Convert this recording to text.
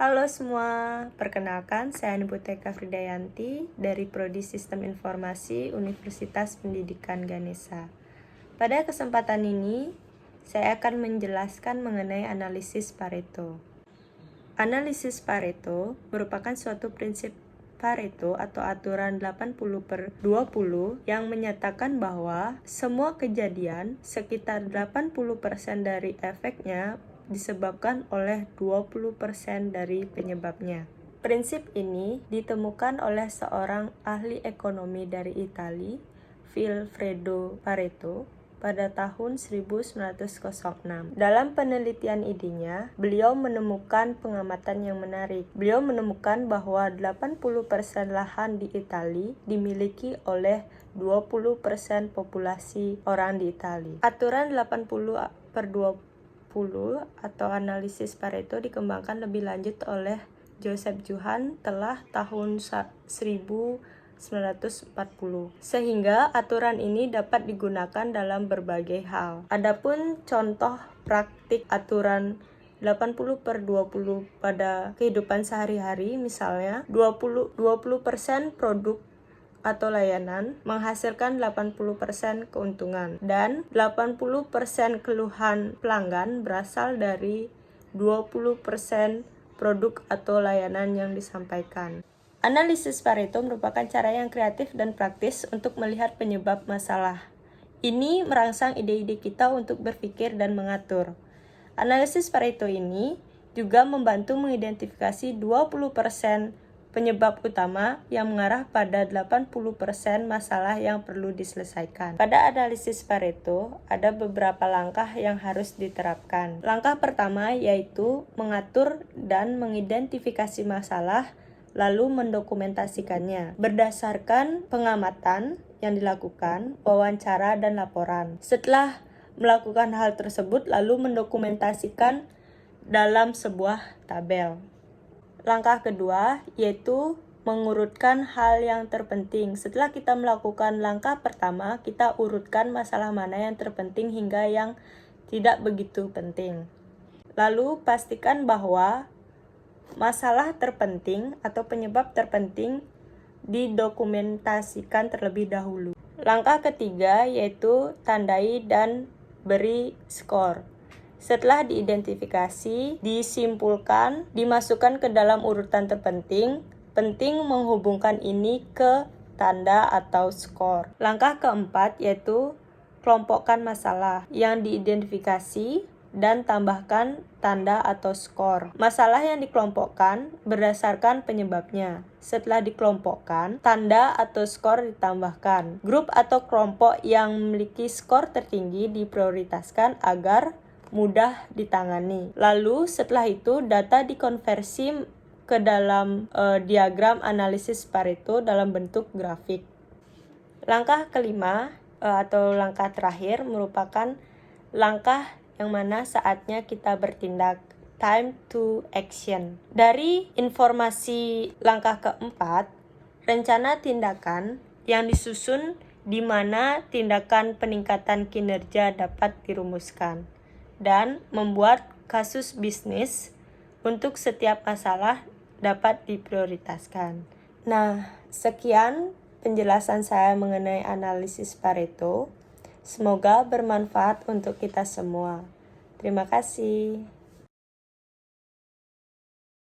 Halo semua, perkenalkan saya Niputeka Fridayanti dari Prodi Sistem Informasi Universitas Pendidikan Ganesha. Pada kesempatan ini, saya akan menjelaskan mengenai analisis Pareto. Analisis Pareto merupakan suatu prinsip Pareto atau aturan 80/20 yang menyatakan bahwa semua kejadian sekitar 80% dari efeknya disebabkan oleh 20% dari penyebabnya. Prinsip ini ditemukan oleh seorang ahli ekonomi dari Italia, Vilfredo Pareto, pada tahun 1906. Dalam penelitian idenya, beliau menemukan pengamatan yang menarik. Beliau menemukan bahwa 80% lahan di Italia dimiliki oleh 20% populasi orang di Italia. Aturan 80/20 atau analisis Pareto dikembangkan lebih lanjut oleh Joseph Johann telah tahun 1940, sehingga aturan ini dapat digunakan dalam berbagai hal. Adapun contoh praktik aturan 80/20 pada kehidupan sehari-hari, misalnya 20% produk atau layanan menghasilkan 80% keuntungan, dan 80% keluhan pelanggan berasal dari 20% produk atau layanan yang disampaikan. Analisis Pareto merupakan cara yang kreatif dan praktis untuk melihat penyebab masalah. Ini merangsang ide-ide kita untuk berpikir dan mengatur. Analisis Pareto ini juga membantu mengidentifikasi 20% penyebab utama yang mengarah pada 80% masalah yang perlu diselesaikan. Pada analisis Pareto, ada beberapa langkah yang harus diterapkan. Langkah pertama yaitu mengatur dan mengidentifikasi masalah, lalu mendokumentasikannya berdasarkan pengamatan yang dilakukan, wawancara, dan laporan. Setelah melakukan hal tersebut, lalu mendokumentasikan dalam sebuah tabel. Langkah kedua yaitu mengurutkan hal yang terpenting. Setelah kita melakukan langkah pertama, kita urutkan masalah mana yang terpenting hingga yang tidak begitu penting. Lalu pastikan bahwa masalah terpenting atau penyebab terpenting didokumentasikan terlebih dahulu. Langkah ketiga yaitu tandai dan beri skor. Setelah diidentifikasi, disimpulkan, dimasukkan ke dalam urutan terpenting, penting menghubungkan ini ke tanda atau skor. Langkah keempat yaitu kelompokkan masalah yang diidentifikasi dan tambahkan tanda atau skor. Masalah yang dikelompokkan berdasarkan penyebabnya. Setelah dikelompokkan, tanda atau skor ditambahkan. Grup atau kelompok yang memiliki skor tertinggi diprioritaskan agar mudah ditangani. Lalu setelah itu data dikonversi ke dalam diagram analisis Pareto dalam bentuk grafik. Langkah kelima atau langkah terakhir merupakan langkah yang mana saatnya kita bertindak, time to action. Dari informasi langkah keempat, rencana tindakan yang disusun di mana tindakan peningkatan kinerja dapat dirumuskan dan membuat kasus bisnis untuk setiap masalah dapat diprioritaskan. Nah, sekian penjelasan saya mengenai analisis Pareto. Semoga bermanfaat untuk kita semua. Terima kasih.